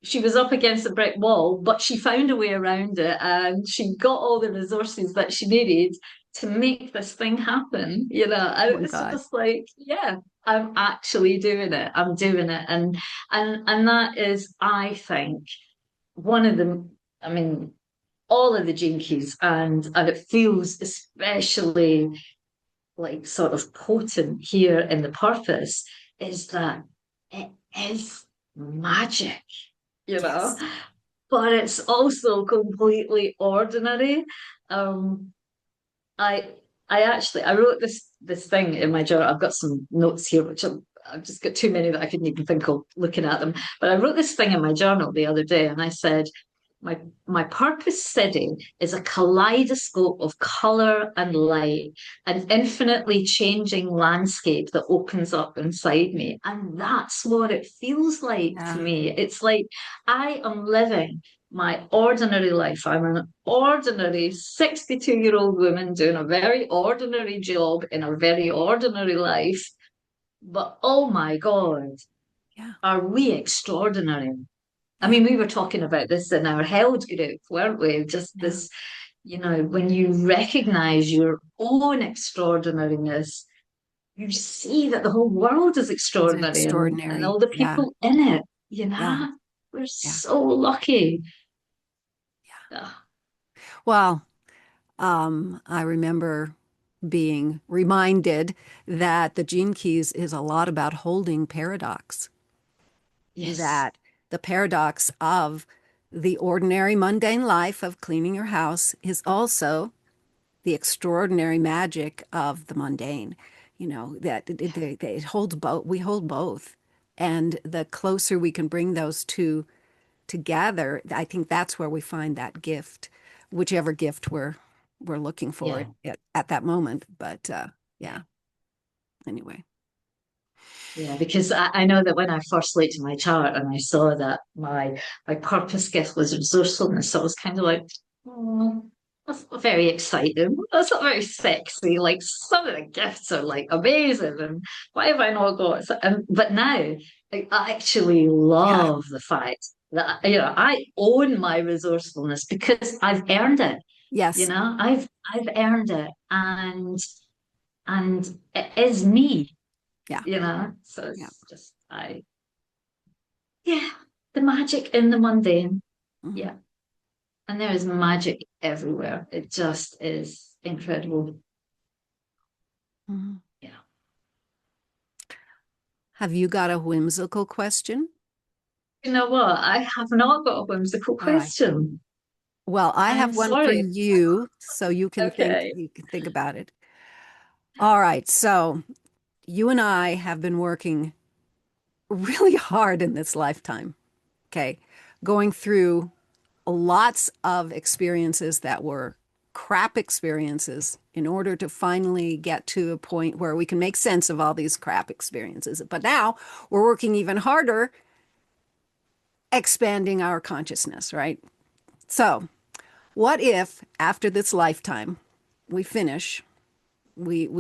Speaker 2: she was up against a brick wall, but she found a way around it and she got all the resources that she needed to make this thing happen,
Speaker 1: Oh
Speaker 2: and
Speaker 1: my
Speaker 2: it's
Speaker 1: God.
Speaker 2: just like, yeah, I'm actually doing it. I'm doing it. And that is, I think, one of the, I mean, all of the jinkies and it feels especially like sort of potent here in the purpose is that it is magic, you know,
Speaker 1: Yes.
Speaker 2: but it's also completely ordinary. Um, I I wrote this thing in my journal. I've got some notes here, which I've just got too many that I couldn't even think of looking at them. But I wrote this thing in my journal the other day, and I said, my purpose city is a kaleidoscope of color and light, an infinitely changing landscape that opens up inside me. And that's what it feels like to
Speaker 1: Yeah.
Speaker 2: me. It's like I am living my ordinary life. I'm an ordinary 62-year-old woman doing a very ordinary job in a very ordinary life. But oh my God,
Speaker 1: Yeah.
Speaker 2: are we extraordinary? I
Speaker 1: Yeah.
Speaker 2: mean, we were talking about this in our held group, weren't we? Just
Speaker 1: Yeah.
Speaker 2: this, when you recognize your own extraordinariness, you see that the whole world is
Speaker 1: It's
Speaker 2: extraordinary and
Speaker 1: extraordinary.
Speaker 2: all the
Speaker 1: Yeah.
Speaker 2: people in it,
Speaker 1: Yeah.
Speaker 2: we're
Speaker 1: Yeah.
Speaker 2: so lucky.
Speaker 1: Yeah.
Speaker 2: Ah,
Speaker 1: Well, I remember being reminded that the Gene Keys is a lot about holding paradox.
Speaker 2: Yes.
Speaker 1: that the paradox of the ordinary mundane life of cleaning your house is also the extraordinary magic of the mundane. That it holds both. We hold both. And the closer we can bring those two together, I think that's where we find that gift, whichever gift we're looking for
Speaker 2: Yeah.
Speaker 1: at that moment. But
Speaker 2: Yeah.
Speaker 1: yeah, anyway.
Speaker 2: Yeah, because I know that when I first looked at my chart and I saw that my purpose gift was resourcefulness, I was kind of like, oh, that's not very exciting. That's not very sexy. Like some of the gifts are like amazing, and why have I not got? But now, like, I actually
Speaker 1: Yeah.
Speaker 2: love the fact that I own my resourcefulness because I've earned it.
Speaker 1: Yes.
Speaker 2: I've earned it, and it is me.
Speaker 1: Yeah.
Speaker 2: So
Speaker 1: Yeah.
Speaker 2: it's just yeah, the magic in the mundane.
Speaker 1: Mhm.
Speaker 2: Yeah, and there is magic everywhere. It just is incredible.
Speaker 1: Mhm.
Speaker 2: Yeah.
Speaker 1: Have you got a whimsical question?
Speaker 2: You know what? I have not got a whimsical
Speaker 1: All right.
Speaker 2: question.
Speaker 1: Well, I
Speaker 2: I'm
Speaker 1: have one for
Speaker 2: sorry.
Speaker 1: you, so
Speaker 2: Okay.
Speaker 1: you can think about it. All right. So you and I have been working really hard in this lifetime. Okay. Going through lots of experiences that were crap experiences in order to finally get to a point where we can make sense of all these crap experiences. But now we're working even harder expanding our consciousness, right? So, what if after this lifetime we finish, we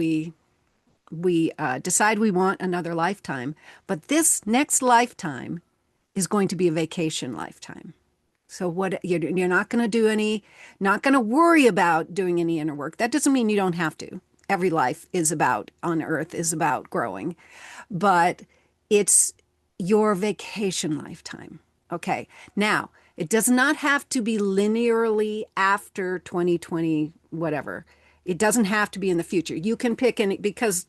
Speaker 1: decide we want another lifetime, but this next lifetime is going to be a vacation lifetime. So what you're not going to do any, not going to worry about doing any inner work. That doesn't mean you don't have to. Every life is about on earth is about growing, but it's your vacation lifetime. Okay. Now, it does not have to be linearly after 2020, whatever. It doesn't have to be in the future. You can pick any because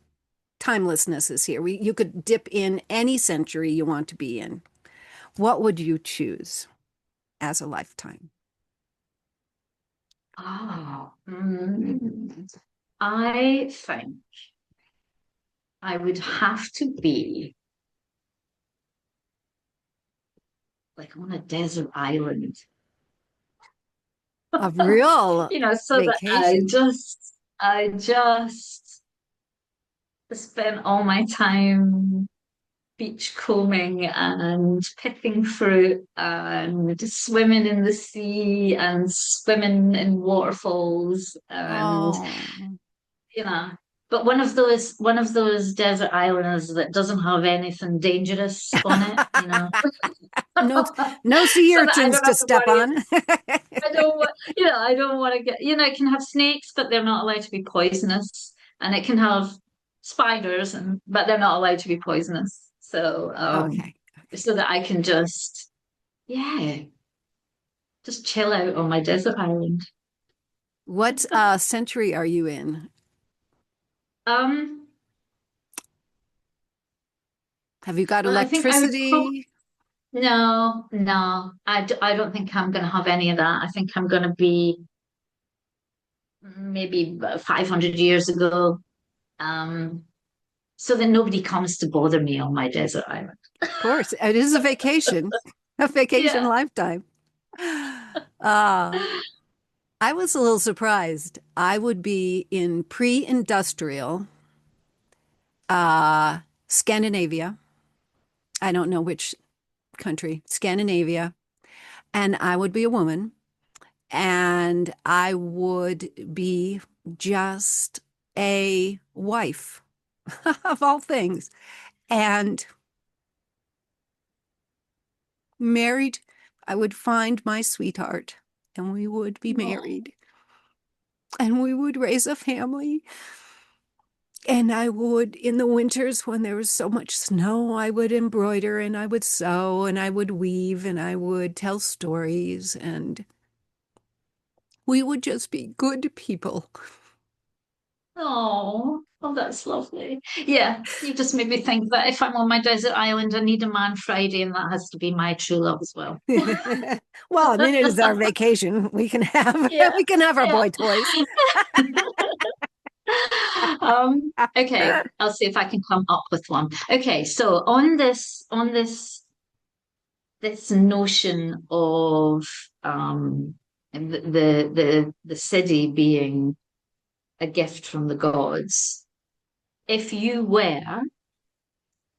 Speaker 1: timelessness is here. You could dip in any century you want to be in. What would you choose as a lifetime?
Speaker 2: Oh, I think I would have to be like on a desert island,
Speaker 1: A real
Speaker 2: so that
Speaker 1: vacation.
Speaker 2: I just spend all my time beachcombing and picking fruit and swimming in the sea and swimming in waterfalls and
Speaker 1: Oh,
Speaker 2: you know but one of those desert islands that doesn't have anything dangerous on it.
Speaker 1: no, no sea
Speaker 2: So that I
Speaker 1: urchins
Speaker 2: don't
Speaker 1: to
Speaker 2: have to
Speaker 1: step
Speaker 2: worry.
Speaker 1: on.
Speaker 2: I don't want to get, it can have snakes, but they're not allowed to be poisonous. And it can have spiders, but they're not allowed to be poisonous.
Speaker 1: Okay.
Speaker 2: So that I can yeah, just chill out on my desert island.
Speaker 1: What century are you in?
Speaker 2: Um,
Speaker 1: Have you got
Speaker 2: well, I think I would
Speaker 1: electricity?
Speaker 2: no, no, I don't think I'm going to have any of that. I think I'm going to be maybe 500 years ago. Um, so that nobody comes to bother me on my desert island.
Speaker 1: Of course, it is a vacation
Speaker 2: Yeah.
Speaker 1: lifetime. Uh, I was a little surprised. I would be in pre-industrial Scandinavia. I don't know which country, Scandinavia, and I would be a woman, and I would be just a wife of all things, and married. I would find my sweetheart, and we would be
Speaker 2: Oh,
Speaker 1: married, and we would raise a family. And I would, in the winters when there was so much snow, I would embroider and I would sew and I would weave and I would tell stories and we would just be good people.
Speaker 2: oh. Oh, that's lovely. Yeah, you just made me think that if I'm on my desert island, I need a man Friday, and that has to be my true love as well.
Speaker 1: Well, I mean, it is our vacation. We can have
Speaker 2: Yeah,
Speaker 1: we can have our
Speaker 2: yeah.
Speaker 1: boy toys.
Speaker 2: Okay, I'll see if I can come up with one. Okay, so on this notion of the city being a gift from the gods, if you were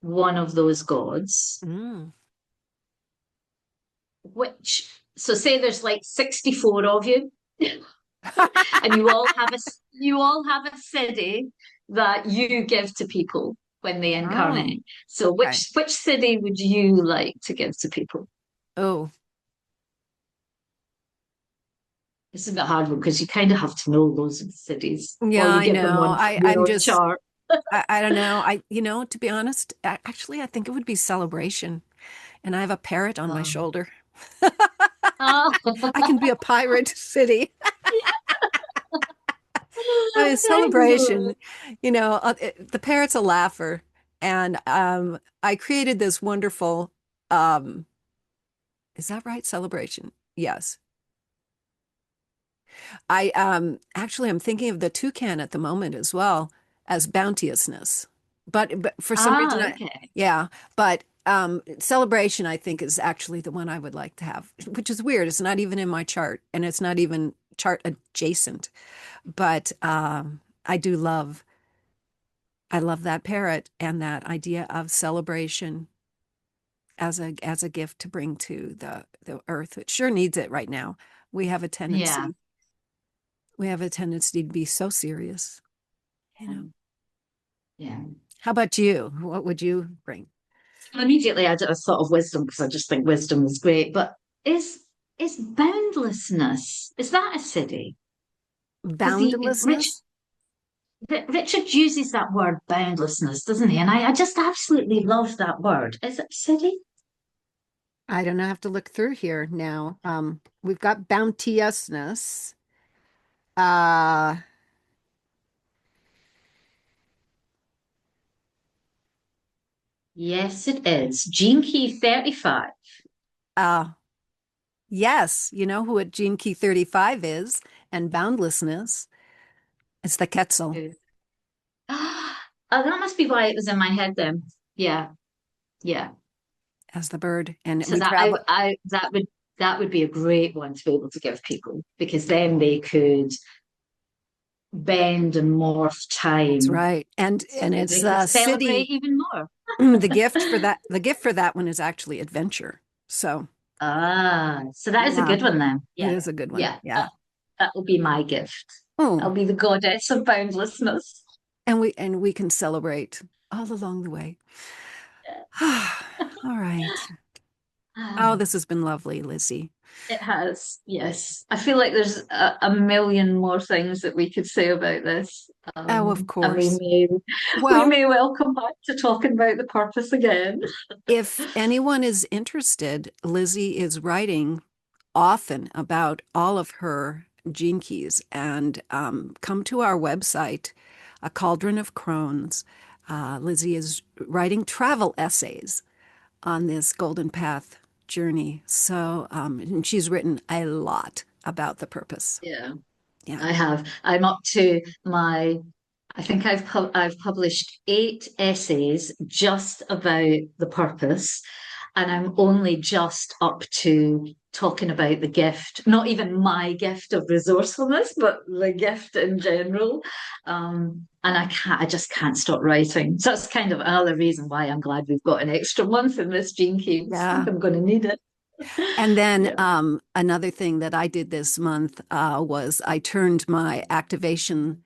Speaker 2: one of those gods,
Speaker 1: Mm.
Speaker 2: which so say there's like 64 of you, and you all have a city that you give to people when they
Speaker 1: Oh,
Speaker 2: incarnate. So
Speaker 1: okay.
Speaker 2: which city would you like to give to people?
Speaker 1: Oh,
Speaker 2: This is a hard one because you kind of have to know loads of the cities, or
Speaker 1: yeah,
Speaker 2: you
Speaker 1: I
Speaker 2: give them
Speaker 1: know.
Speaker 2: one from
Speaker 1: I'm
Speaker 2: your
Speaker 1: just
Speaker 2: chart.
Speaker 1: I don't know. To be honest, actually, I think it would be celebration. And I have a parrot on my
Speaker 2: Um,
Speaker 1: shoulder.
Speaker 2: oh,
Speaker 1: I can be a pirate city. I mean,
Speaker 2: excellent.
Speaker 1: celebration, the parrot's a laugher. And I created this wonderful, um, is that right? Celebration. Yes. I'm thinking of the toucan at the moment as well as bounteousness. But for some reason
Speaker 2: Okay.
Speaker 1: yeah, but celebration I think is actually the one I would like to have, which is weird. It's not even in my chart and it's not even chart adjacent. But I love that parrot and that idea of celebration as a gift to bring to the earth. It sure needs it right now. We have a
Speaker 2: Yeah.
Speaker 1: tendency we have a tendency to be so serious, you know.
Speaker 2: Um, yeah.
Speaker 1: How about you? What would you bring?
Speaker 2: Immediately, I thought of wisdom because I just think wisdom is great. But is boundlessness, is that a city? Because
Speaker 1: Boundlessness?
Speaker 2: Richard uses that word boundlessness, doesn't he? And I just absolutely love that word. Is it a city?
Speaker 1: I don't know. I have to look through here now. We've got bounteousness. Uh,
Speaker 2: Yes, it is. Gene Key 35.
Speaker 1: uh, yes, you know who a Gene Key 35 is, and boundlessness. It's the Quetzal
Speaker 2: Oh, that must be why it was in my head then. Yeah, yeah.
Speaker 1: as the bird, and
Speaker 2: So
Speaker 1: we travel.
Speaker 2: that would be a great one to be able to give people because then they could bend and morph
Speaker 1: That's
Speaker 2: time
Speaker 1: right,
Speaker 2: so
Speaker 1: and
Speaker 2: that
Speaker 1: it's
Speaker 2: they could
Speaker 1: a
Speaker 2: celebrate
Speaker 1: city.
Speaker 2: even more.
Speaker 1: The gift for that, the gift for that one is actually adventure. So
Speaker 2: Ah, so that is a
Speaker 1: yeah,
Speaker 2: good one then.
Speaker 1: it
Speaker 2: Yeah,
Speaker 1: is a good one.
Speaker 2: yeah.
Speaker 1: Yeah.
Speaker 2: That will be my gift. I'll
Speaker 1: Oh,
Speaker 2: be the goddess of boundlessness.
Speaker 1: and we can celebrate all along the way. All right. Oh,
Speaker 2: Ah,
Speaker 1: this has been lovely, Lizzie.
Speaker 2: it has, yes. I feel like there's a million more things that we could say about this.
Speaker 1: Oh, of
Speaker 2: And we
Speaker 1: course.
Speaker 2: may we
Speaker 1: Well,
Speaker 2: may well come back to talking about the purpose again.
Speaker 1: if anyone is interested, Lizzie is writing often about all of her gene keys and come to our website, A Cauldron of Crones. Lizzie is writing travel essays on this Golden Path journey. So, and she's written a lot about the purpose.
Speaker 2: Yeah,
Speaker 1: Yeah,
Speaker 2: I have. I'm up to my I think I've published 8 essays just about the purpose, and I'm only just up to talking about the gift, not even my gift of resourcefulness, but the gift in general. And I just can't stop writing. So that's kind of another reason why I'm glad we've got an extra month in this Gene Keys. I think
Speaker 1: yeah.
Speaker 2: I'm going to need it.
Speaker 1: And then
Speaker 2: Yeah.
Speaker 1: another thing that I did this month was I turned my activation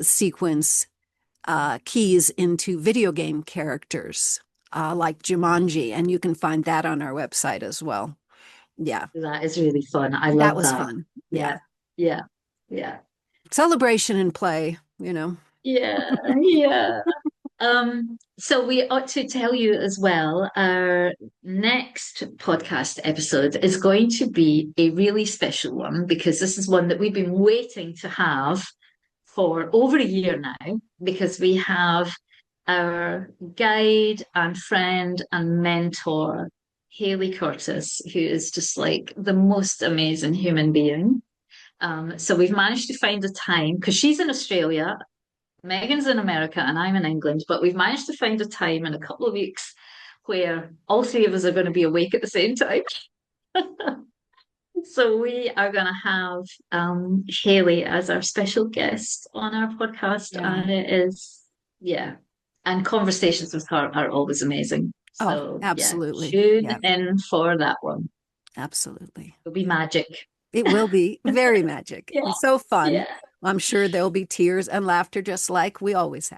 Speaker 1: sequence keys into video game characters like Jumanji, and you can find that on our website as well. Yeah,
Speaker 2: That is really fun. I
Speaker 1: that
Speaker 2: love
Speaker 1: was
Speaker 2: that.
Speaker 1: fun. Yeah.
Speaker 2: Yeah. Yeah. Yeah.
Speaker 1: Celebration and play.
Speaker 2: Yeah. Yeah. So we ought to tell you as well, our next podcast episode is going to be a really special one because this is one that we've been waiting to have for over a year now because we have our guide and friend and mentor, Haley Curtis, who is just like the most amazing human being. So we've managed to find a time because she's in Australia, Megan's in America, and I'm in England, but we've managed to find a time in a couple of weeks where all three of us are going to be awake at the same time. So we are going to have Haley as our special guest on our podcast,
Speaker 1: Yeah.
Speaker 2: and it is, yeah, and conversations with her are always amazing.
Speaker 1: Oh,
Speaker 2: So yeah,
Speaker 1: absolutely.
Speaker 2: tune
Speaker 1: Yeah,
Speaker 2: in for that one.
Speaker 1: absolutely.
Speaker 2: It'll be magic.
Speaker 1: It will be very magic
Speaker 2: Yeah,
Speaker 1: and so fun.
Speaker 2: yeah,
Speaker 1: I'm sure there'll be tears and laughter just like we always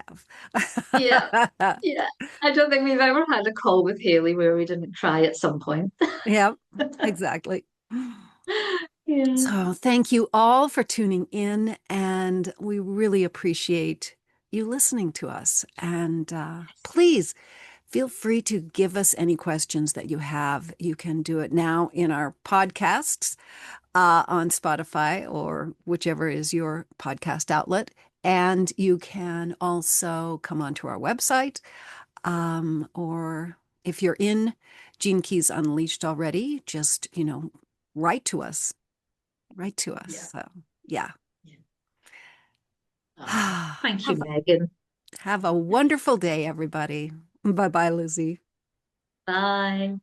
Speaker 2: yeah,
Speaker 1: have.
Speaker 2: yeah. I don't think we've ever had a call with Haley where we didn't cry at some point.
Speaker 1: Yeah, exactly.
Speaker 2: Yeah.
Speaker 1: So, thank you all for tuning in, and we really appreciate you listening to us. And please feel free to give us any questions that you have. You can do it now in our podcasts on Spotify or whichever is your podcast outlet. And you can also come onto our website, or if you're in Gene Keys Unleashed already, just, write to us, write to us.
Speaker 2: Yeah.
Speaker 1: So, yeah.
Speaker 2: Yeah. Oh, thank you,
Speaker 1: Have,
Speaker 2: Megan.
Speaker 1: have a wonderful day, everybody. Bye bye, Lizzie.
Speaker 2: Bye.